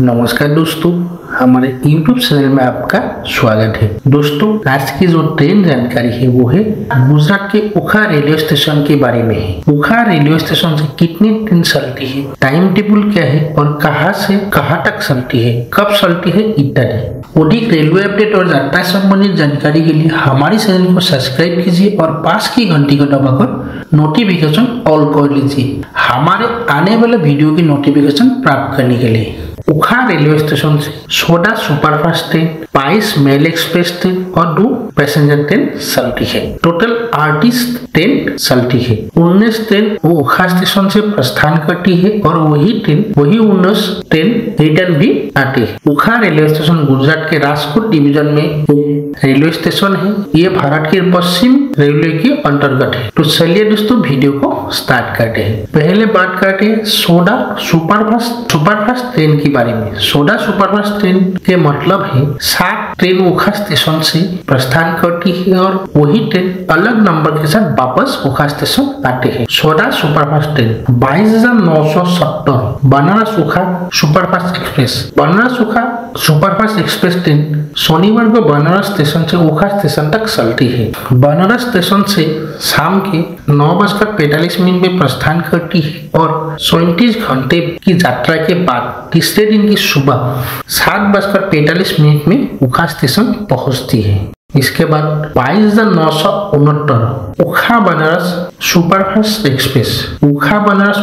नमस्कार दोस्तों, हमारे YouTube चैनल में आपका स्वागत है। दोस्तों, आज की जो ट्रेन जानकारी है वो है गुजरात के ओखा रेलवे स्टेशन के बारे में है। ओखा रेलवे स्टेशन से कितनी ट्रेन चलती है, टाइम टेबल क्या है और कहां से कहां तक चलती है, कब चलती है इत्यादि। अधिक रेलवे अपडेट और यात्रा संबंधित जानकारी के लिए हमारे चैनल को सब्सक्राइब कीजिए और पास की घंटी को दबाकर नोटिफिकेशन ऑल कर लीजिए हमारे आने वाले वीडियो की नोटिफिकेशन प्राप्त करने के लिए। ओखा रेलवे स्टेशन से 16 superfast train, 22 mail express train और 2 पैसेंजर ट्रेन चलती है। टोटल 38 ट्रेन चलती है। 19 ट्रेन ओखा स्टेशन से प्रस्थान करती है और वही 19 ट्रेन रिटर्न भी आती है। ओखा रेलवे स्टेशन गुजरात के राजकोट डिवीजन में रेलवे स्टेशन है। ये भारत के पश्चिम रेलवे के अंतर्गत है। तो चलिए दोस्तों, वीडियो को स्टार्ट करते हैं। पहले बात करते हैं 16 सुपरफास्ट ट्रेन की बारे में। 16 सुपरफास्ट ट्रेन के मतलब है 7 ट्रेन ओखा स्टेशन से प्रस्थान करती है और वही ट्रेन अलग नंबर के साथ वापस ओखा स्टेशन आते हैं। 16 सुपरफास्ट ट्रेन 22,970 बनारस ओखा सुपरफास्ट एक्सप्रेस। बनारस ओखा सुपरफास्ट एक्सप्रेस ट्रेन शनिवार को बनारस स्टेशन से ओखा स्टेशन तक चलती है। बनारस स्टेशन से शाम के 9:45 में प्रस्थान करती है और 37 घंटे की यात्रा के बाद तीसरे दिन की सुबह 7:45 में ओखा स्टेशन पहुंचती है। इसके बाद 22,969 ओखा बनारस सुपरफास्ट एक्सप्रेस। ओखा बनारस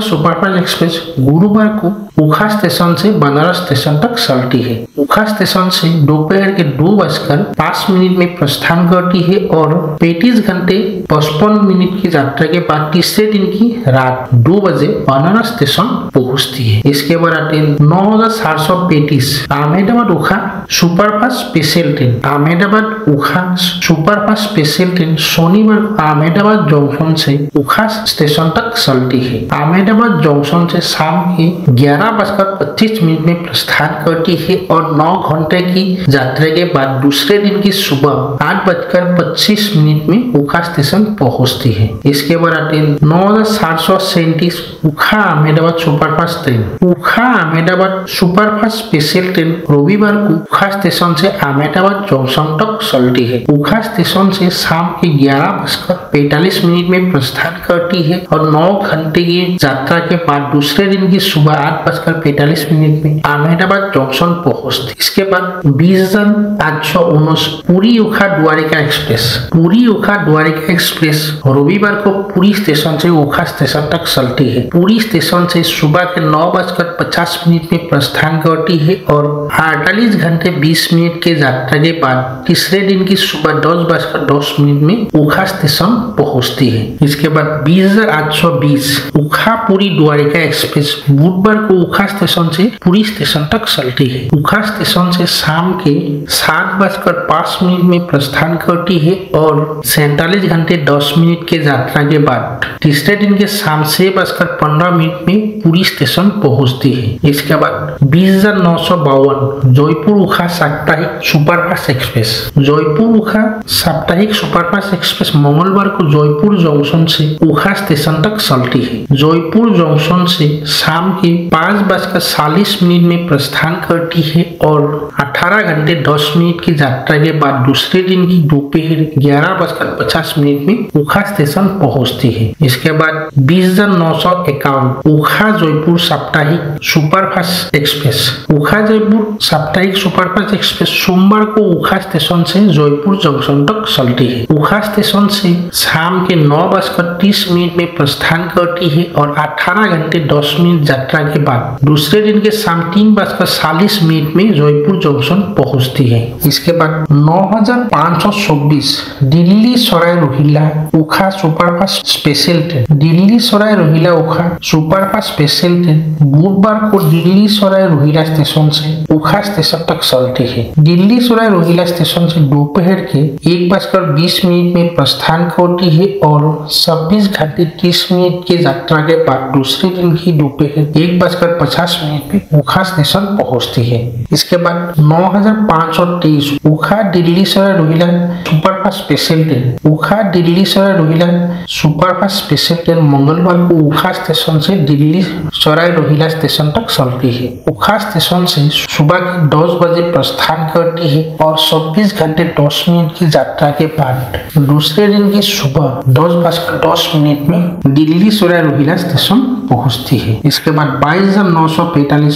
सुपरफास्ट एक्सप्रेस गुरुवार को ओखा स्टेशन से बनारस स्टेशन तक चलती है। ओखा स्टेशन से दोपहर के 2:05 में प्रस्थान करती है और 35 घंटे 55 की यात्रा के बाद तीसरे दिन की रात 2 बजे बनारस स्टेशन पहुंचती है। इसके बाद आते हैं 9,435 अहमदाबाद ओखा सुपरफास्ट स्पेशल ट्रेन। अहमदाबाद ओखा सुपरफास्ट स्पेशल ट्रेन शनिवार अहमदाबाद जंक्शन से ओखा स्टेशन तक चलती है। अहमदाबाद जंक्शन से शाम के 11:25 में प्रस्थान करती है और 9 घंटे की यात्रा के बाद दूसरे दिन की सुबह 8:25 में ओखा स्टेशन पहुंचती है। इसके बाद आते हैं 9,737 ओखा अहमदाबाद सुपरफास्ट ट्रेन। ओखा अहमदाबाद सुपरफास्ट स्पेशल ट्रेन रविवार को ओखा स्टेशन से अहमदाबाद जंक्शन तक चलती है। ओखा स्टेशन से शाम के 11:45 में प्रस्थान करती है और 9 घंटे की यात्रा के बाद दूसरे दिन की सुबह 8:45 में अहमदाबाद जंक्शन पहुंचती। इसके बाद 20,819 पुरी ओखा द्वारिका एक्सप्रेस। पुरी ओखा द्वारिका एक्सप्रेस रविवार को पुरी स्टेशन से ओखा स्टेशन तक चलती है। पुरी स्टेशन से सुबह के 9:50 में प्रस्थान करती है और 48 घंटे 20 मिनट के यात्रा के बाद तीसरे दिन की सुबह 10:10 में ओखा स्टेशन पहुंचती है। इसके बाद 20,820 ओखा पुरी द्वारिका एक्सप्रेस बुधवार को ओखा स्टेशन से पुरी स्टेशन तक चलती है। ओखा स्टेशन से शाम के 7:05 में प्रस्थान करती है और 47 घंटे 10 मिनट के यात्रा के बाद तीसरे दिन के शाम 6:15 में पुरी स्टेशन पहुंचती है। इसके बाद 20,952 जयपुर ओखा साप्ताहिक सुपरफास्ट एक्सप्रेस। जयपुर ओखा साप्ताहिक सुपरफास्ट एक्सप्रेस मंगलवार को जयपुर जंक्शन से ओखा स्टेशन तक चलती है। जयपुर जंक्शन से शाम के 5:40 में प्रस्थान करती है और 18 घंटे 10 मिनट की यात्रा के बाद दूसरे दिन की दोपहर 11:50 में ओखा स्टेशन पहुंचती है। इसके बाद 20,951 ओखा जयपुर साप्ताहिक सुपरफास्ट एक्सप्रेस। ओखा जयपुर साप्ताहिक सुपरफास्ट एक्सप्रेस सोमवार को ओखा स्टेशन से जयपुर जंक्शन तक चलती है। ओखा स्टेशन से शाम के 9:30 में प्रस्थान करती है और 18 घंटे 10 मिनट यात्रा के बाद दूसरे दिन के शाम 3:40 में जयपुर जंक्शन पहुंचती है। इसके बाद 9,524 दिल्ली सराय रोहिल्ला ओखा superfast special train. Delhi Sarai Rohilla ओखा सुपरफास्ट स्पेशल ट्रेन बुधवार को दिल्ली सराय रोहिल्ला स्टेशन से ओखा स्टेशन तक चलती है। दिल्ली सराय रोहिल्ला स्टेशन से दोपहर के 1:20 में प्रस्थान करती है और 26 घंटे 30 मिनट की यात्रा के बाद दूसरे दिन की दोपहर 1:50 में ओखा स्टेशन पहुंचती है। इसके बाद 9523 ओखा Delhi Sarai Rohilla superfast special train. ओखा Delhi Sarai Rohilla superfast special train मंगलवार को ओखा स्टेशन से दिल्ली सराय रोहिल्ला स्टेशन तक चलती है। ओखा स्टेशन से सुबह के 10 बजे प्रस्थान करती है और 26 घंटे 10 मिनट की यात्रा के बाद दूसरे दिन की सुबह 10:10 में दिल्ली सराय रोहिल्ला स्टेशन पहुंचती है। इसके बाद 22,945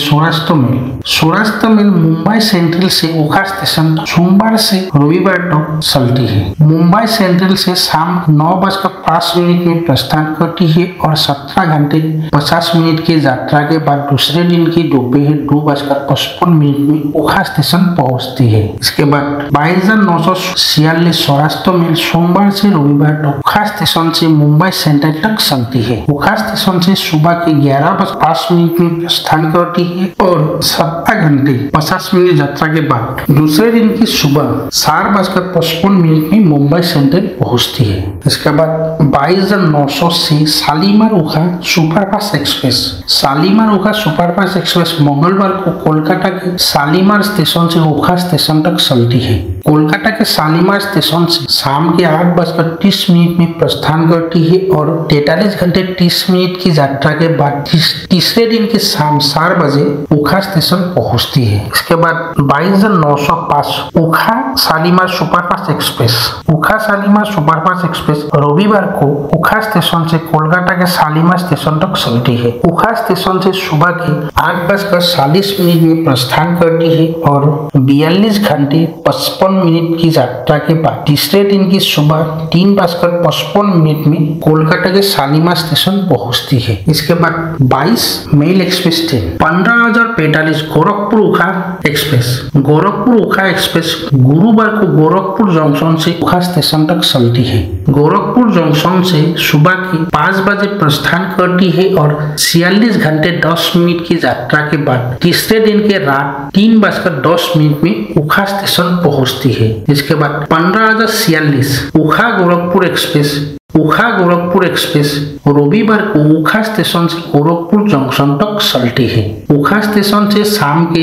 सौराष्ट्र मेल मुंबई सेंट्रल से ओखा स्टेशन सोमवार से रविवार तक चलती है। मुंबई सेंट्रल से शाम 9:05 में प्रस्थान करती है और 17 घंटे 50 मिनट की यात्रा के बाद दूसरे दिन की दोपहर 2:55 में ओखा स्टेशन पहुंचती है। इसके बाद 22,946 सौराष्ट्र मेल सोमवार से रविवार तक ओखा स्टेशन से मुंबई सेंट्रल तक चलती है। ओखा स्टेशन से सुबह के 11:05 में प्रस्थान करती है और 17 घंटे 50 मिनट यात्रा के बाद दूसरे दिन की सुबह 4:55 में मुंबई सेंट्रल पहुंचती है। इसके बाद 22,900 से शालीमार ओखा सुपरफास्ट एक्सप्रेस। शालीमार ओखा सुपरफास्ट एक्सप्रेस मंगलवार को कोलकाता के शालीमार स्टेशन से ओखा स्टेशन तक चलती है। कोलकाता के शालीमार स्टेशन से शाम के 8:30 में प्रस्थान करती है और 43 घंटे 30 मिनट की यात्रा के बाद तीसरे दिन के शाम 4 बजे ओखा स्टेशन पहुंचती है। इसके बाद 22,905 ओखा शालीमार सुपरफास्ट एक्सप्रेस। ओखा शालीमार सुपरफास्ट एक्सप्रेस रविवार को ओखा स्टेशन से कोलकाता के शालीमार स्टेशन तक चलती है। ओखा स्टेशन से सुबह के 8:40 में प्रस्थान करती है और 42 घंटे 55 मिनट की यात्रा के बाद तीसरे दिन की सुबह 3:55 में कोलकाता के शालीमार स्टेशन पहुंचती है। इसके बाद 22 mail express train 15,045 Gorakhpur Okha express. Gorakhpur Okha express गुरुवार को गोरखपुर जंक्शन से ओखा स्टेशन तक चलती है। गोरखपुर जंक्शन से सुबह के 5 बजे प्रस्थान करती है और 46 घंटे 10 मिनट की यात्रा के बाद तीसरे दिन के रात 3:10 में ओखा स्टेशन पहुंचती है। इसके बाद 15,046 ओखा गोरखपुर एक्सप्रेस। ओखा गोरखपुर एक्सप्रेस रविवार को ओखा स्टेशन से गोरखपुर जंक्शन तक चलती है। ओखा स्टेशन से शाम के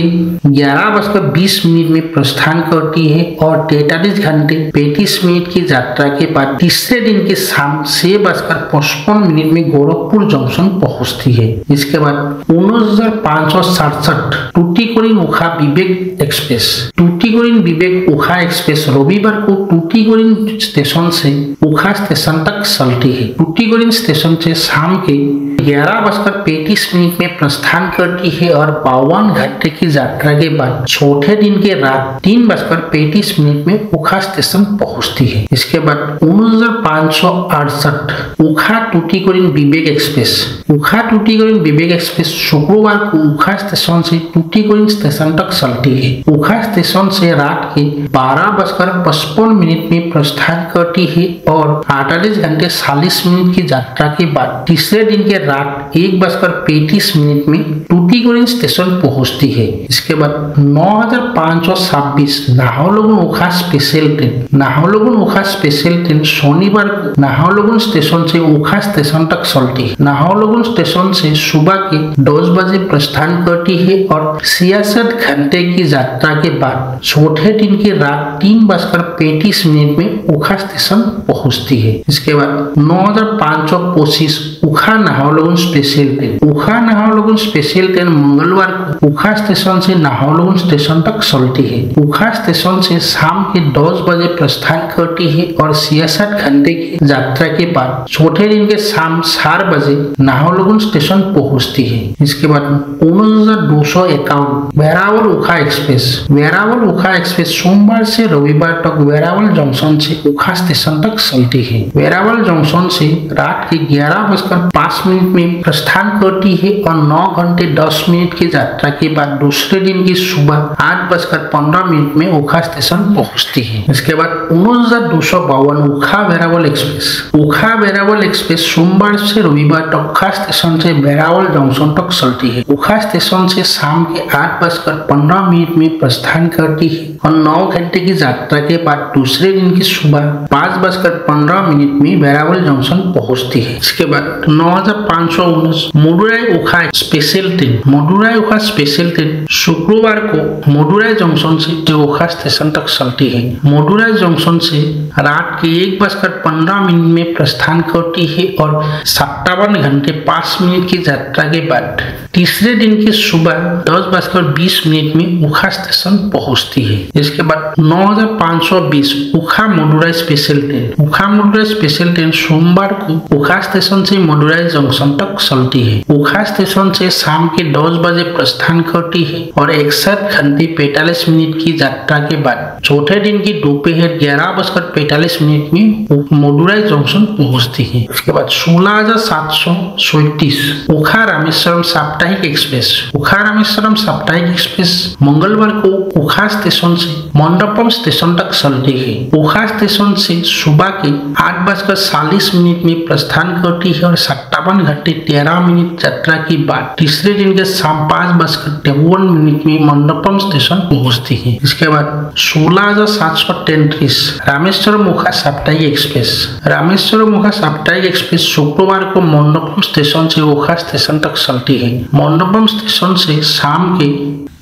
11:20 में प्रस्थान करती है और 43 घंटे 35 मिनट की यात्रा के बाद तीसरे दिन के शाम 6:55 में गोरखपुर जंक्शन पहुंचती है। इसके बाद 19,567 टूटीकोरिन ओखा विवेक एक्सप्रेस। टूटीकोरिन विवेक ओखा एक्सप्रेस रविवार को टूटीकोरिन स्टेशन से ओखा स्टेशन तक चलती है। टूटीकोरिन स्टेशन से शाम के 11:35 में प्रस्थान करती है और 52 घंटे की यात्रा के बाद चौथे दिन के रात 3:35 में ओखा स्टेशन पहुंचती है। इसके बाद 19,568 ओखा टूटीकोरिन विवेक एक्सप्रेस। ओखा टूटीकोरिन विवेक एक्सप्रेस शुक्रवार को ओखा स्टेशन से टूटीकोरिन स्टेशन तक चलती है। ओखा स्टेशन से रात के 12:55 में प्रस्थान करती है और 48 घंटे 40 मिनट की यात्रा के बाद तीसरे दिन के रात 1:35 में टूटीकोरिन स्टेशन पहुंचती है। इसके बाद 9,526 नाहरलगुन ओखा स्पेशल ट्रेन। नाहरलगुन ओखा स्पेशल ट्रेन शनिवार को नाहरलगुन स्टेशन से ओखा स्टेशन तक चलती है। नाहरलगुन स्टेशन से सुबह के 10 बजे प्रस्थान करती है और 66 घंटे की यात्रा के बाद चौथे दिन की रात 3:35 में ओखा स्टेशन पहुंचती है। इसके बाद 9,525 ओखा नाहरलगुन स्पेशल ट्रेन। ओखा नाहरलगुन स्पेशल ट्रेन मंगलवार को ओखा स्टेशन से नाहरलगुन स्टेशन तक चलती है। ओखा स्टेशन से शाम के 10 बजे प्रस्थान करती है और 66 घंटे की यात्रा के बाद चौथे दिन के शाम 4 बजे नाहरलगुन स्टेशन पहुंचती है। इसके बाद 19,251 वेरावल ओखा एक्सप्रेस। वेरावल ओखा एक्सप्रेस सोमवार से रविवार तक वेरावल जंक्शन से ओखा स्टेशन तक चलती है। वेरावल जंक्शन से रात के 11:20 7:05 में प्रस्थान करती है और 9 घंटे 10 मिनट की यात्रा के बाद दूसरे दिन की सुबह 8:15 में ओखा स्टेशन पहुंचती है। इसके बाद 19,252 ओखा वेरावल एक्सप्रेस। ओखा वेरावल एक्सप्रेस सोमवार से रविवार तक ओखा स्टेशन से वेरावल जंक्शन तक चलती है। ओखा स्टेशन से शाम के 8:15 में प्रस्थान करती है और 9 घंटे की यात्रा के बाद दूसरे दिन की सुबह 5:15 में वेरावल जंक्शन पहुंचती है। इसके बाद 9,519 मदुराई ओखा स्पेशल ट्रेन। मदुराई ओखा स्पेशल ट्रेन शुक्रवार को मदुराई जंक्शन से ओखा स्टेशन तक चलती है। मदुराई जंक्शन से रात के 1:15 में प्रस्थान करती है और 57 घंटे 5 मिनट की यात्रा के बाद तीसरे दिन की सुबह 10:20 में ओखा स्टेशन पहुंचती है। इसके बाद 9,520 ओखा मदुराई स्पेशल ट्रेन। ओखा मदुराई स्पेशल ट्रेन सोमवार को ओखा स्टेशन से मदुराई जंक्शन तक चलती है। ओखा स्टेशन से शाम के 10 बजे प्रस्थान करती है और 61 घंटे 45 मिनट की यात्रा के बाद चौथे दिन की दोपहर 11:45 में मदुराई जंक्शन पहुंचती है। इसके बाद 16,737 ओखा रामेश्वरम साप्ताहिक एक्सप्रेस। ओखा रामेश्वरम साप्ताहिक एक्सप्रेस मंगलवार को ओखा स्टेशन से मंडपम स्टेशन तक चलती है। ओखा स्टेशन से सुबह के 8:40 में प्रस्थान करती है और 57 घंटे 13 मिनट यात्रा के बाद तीसरे दिन के शाम 5:53 में मंडपम स्टेशन पहुंचती है। इसके बाद 16,733 रामेश्वरम ओखा साप्ताहिक एक्सप्रेस। रामेश्वरम ओखा साप्ताहिक एक्सप्रेस शुक्रवार को मंडपम स्टेशन से ओखा स्टेशन तक चलती है। मंडपम स्टेशन से शाम के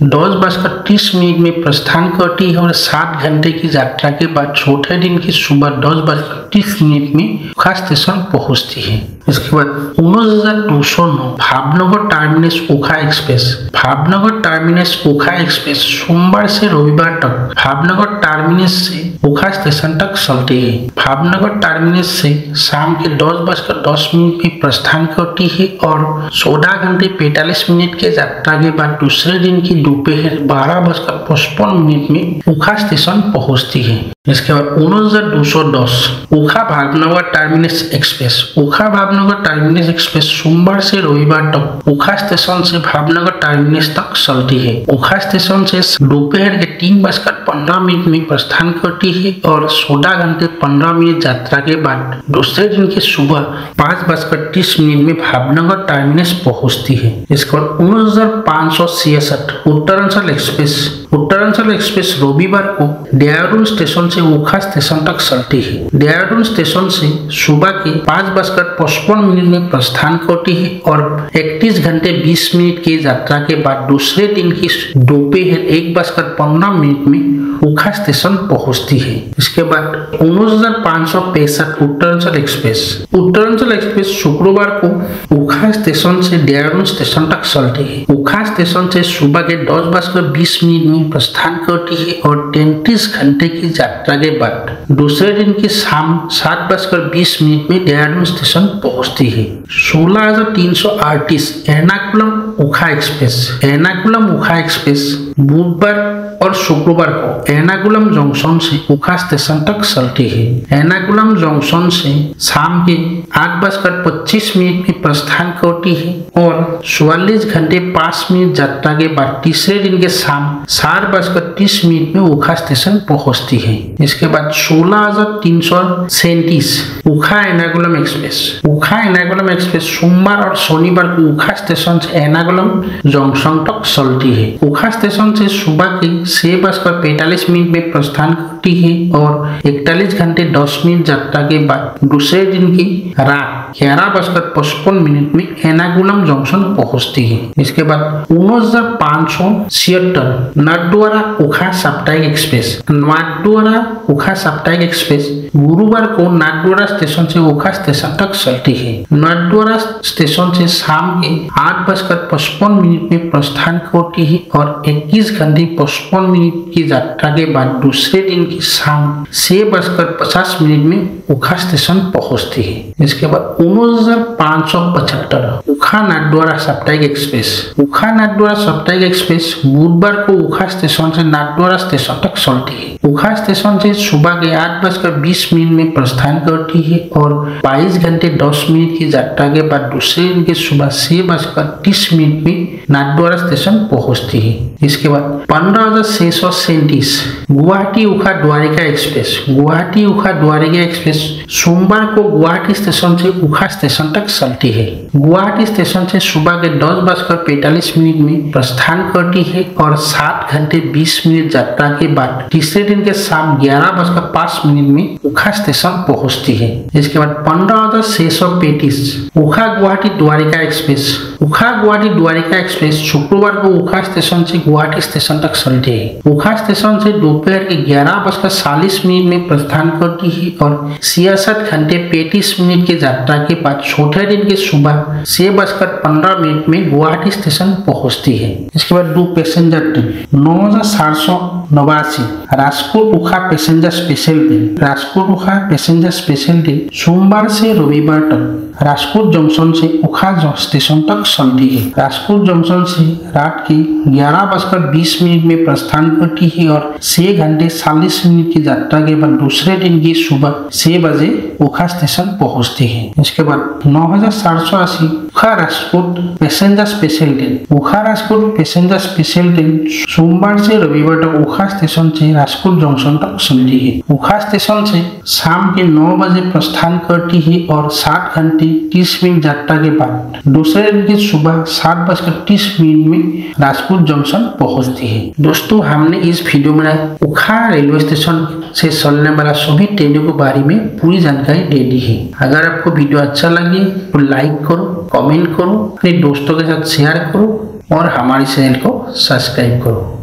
10:30 में प्रस्थान करती है और 7 घंटे की यात्रा के बाद चौथे दिन की सुबह 10:30 में ओखा स्टेशन पहुंचती है। इसके बाद 19,209 भावनगर टर्मिनस ओखा एक्सप्रेस। भावनगर टर्मिनस ओखा एक्सप्रेस सोमवार से रविवार तक भावनगर टर्मिनस से ओखा स्टेशन तक चलती है। भावनगर टर्मिनस से शाम के 10:10 में प्रस्थान करती है और 14 घंटे 45 मिनट के यात्रा के बाद दूसरे दिन की दोपहर 12:55 में ओखा स्टेशन पहुंचती है। इसके बाद 19,210 ओखा भावनगर टर्मिनस एक्सप्रेस। ओखा भावनगर टर्मिनस एक्सप्रेस सोमवार से रविवार तक ओखा स्टेशन से भावनगर टर्मिनस तक चलती है। ओखा स्टेशन से दोपहर के 3:15 में प्रस्थान करती है और 14 घंटे 15 मिनट यात्रा के बाद दूसरे दिन की सुबह 5:30 में भावनगर टर्मिनस पहुंचती है। इसके बाद 19,566 उत्तरांचल एक्सप्रेस। उत्तरांचल एक्सप्रेस रविवार को देहरादून स्टेशन से ओखा स्टेशन तक चलती है। देहरादून स्टेशन से सुबह के 5:55 में प्रस्थान करती है और 31 घंटे 20 मिनट की यात्रा के बाद दूसरे दिन की दोपहर 1:15 में ओखा स्टेशन पहुंचती है। इसके बाद 19,565 उत्तरांचल एक्सप्रेस। उत्तरांचल एक्सप्रेस शुक्रवार को ओखा स्टेशन से देहरादून स्टेशन तक चलती है। ओखा स्टेशन से सुबह के 10:20 में प्रस्थान करती है और 33 घंटे की यात्रा के बाद दूसरे दिन की शाम 7:20 में देहरादून स्टेशन पहुंचती है। 16,338 एर्नाकुलम ओखा एक्सप्रेस। एर्नाकुलम ओखा एक्सप्रेस बुधवार और शुक्रवार को एर्नाकुलम जंक्शन से ओखा स्टेशन तक चलती है। एर्नाकुलम जंक्शन से शाम के 8:25 में प्रस्थान करती है और 44 घंटे 5 मिनट यात्रा के बाद तीसरे दिन के शाम 4:30 में ओखा स्टेशन पहुंचती है। इसके बाद 16,337 ओखा एर्नाकुलम एक्सप्रेस। ओखा एर्नाकुलम एक्सप्रेस सोमवार और शनिवार को ओखा स्टेशन से एर्नाकुलम जंक्शन तक चलती है। ओखा स्टेशन से सुबह के 6:45 में प्रस्थान करती है और 41 घंटे 10 मिनट यात्रा के बाद दूसरे दिन की रात 11:55 में एर्नाकुलम जंक्शन पहुंचती है। इसके बाद 19,576 नाथद्वारा ओखा साप्ताहिक एक्सप्रेस। नाथद्वारा ओखा साप्ताहिक एक्सप्रेस गुरुवार को नाथद्वारा स्टेशन से ओखा स्टेशन तक चलती है। नाथद्वारा स्टेशन से शाम के 8:55 में प्रस्थान करती है और 21 घंटे 55 मिनट की यात्रा के बाद दूसरे दिन की शाम 6:50 में ओखा स्टेशन पहुंचती है। इसके बाद 19,575। उखा नाथद्वारा साप्ताहिक एक्सप्रेस। उखा नाथद्वारा साप्ताहिक एक्सप्रेस बुधवार को उखा स्टेशन से नाथद्वारा स्टेशन तक चलती है। उखा स्टेशन से सुबह के 8:20 में प्रस्थान करती है और 22 घंटे 10 मिनट की यात्रा के बाद दूसरे दिन के सुबह 6:30 में नाथद्वारा स्टेशन पहुंचती है। इसके बाद 15,637 गुवाहाटी उखा द्वारिका एक्सप्रेस। गुवाहाटी उखा द्वारिका एक्सप्रेस सोमवार को गुवाहाटी स्टेशन से उखा स्टेशन तक चलती है। गुवाहाटी स्टेशन से सुबह के 10:45 में प्रस्थान करती है और 7 घंटे 20 मिनट यात्रा के बाद तीसरे दिन के शाम 11:05 में उखा स्टेशन पहुंचती है। इसके बाद 15,635 उखा गुवाहाटी द्वारिका एक्सप्रेस। उखा गुवाहाटी द्वारिका एक्सप्रेस शुक्रवार को उखा स्टेशन से गुवाहाटी स्टेशन तक चलती है। उखा स्टेशन से दोपहर के 11:40 में प्रस्थान करती है और 66 घंटे 35 मिनट की यात्रा के बाद चौथे दिन के सुबह 6:15 में गुवाहाटी स्टेशन पहुंचती है। इसके बाद 2 passenger train 9,489 Rajkot Okha passenger special train. Rajkot Okha passenger special train सोमवार से रविवार तक राजकोट जंक्शन से उखा स्टेशन तक चलती है। राजकोट जंक्शन से रात के 11:20 में प्रस्थान करती है और 6 घंटे 40 मिनट की यात्रा के बाद दूसरे दिन की सुबह 6 बजे उखा स्टेशन पहुंचती है। इसके बाद 9,480 Okha Rajkot passenger special train. Okha Rajkot passenger special train सोमवार से रविवार तक उखा स्टेशन से राजकोट जंक्शन तक चलती है। उखा स्टेशन से शाम के 9 बजे प्रस्थान करती है और 7 घंटे 30 मिनट यात्रा के बाद दूसरे दिन की सुबह 7:30 में राजकोट जंक्शन पहुंचती है। दोस्तों, हमने इस वीडियो में उखा रेलवे स्टेशन से चलने वाला सभी ट्रेनों के बारे में पूरी जानकारी दे दी है। अगर आपको वीडियो अच्छा लगे तो लाइक करो, कमेंट करो, अपने दोस्तों के साथ शेयर करो और हमारे चैनल को सब्सक्राइब करो।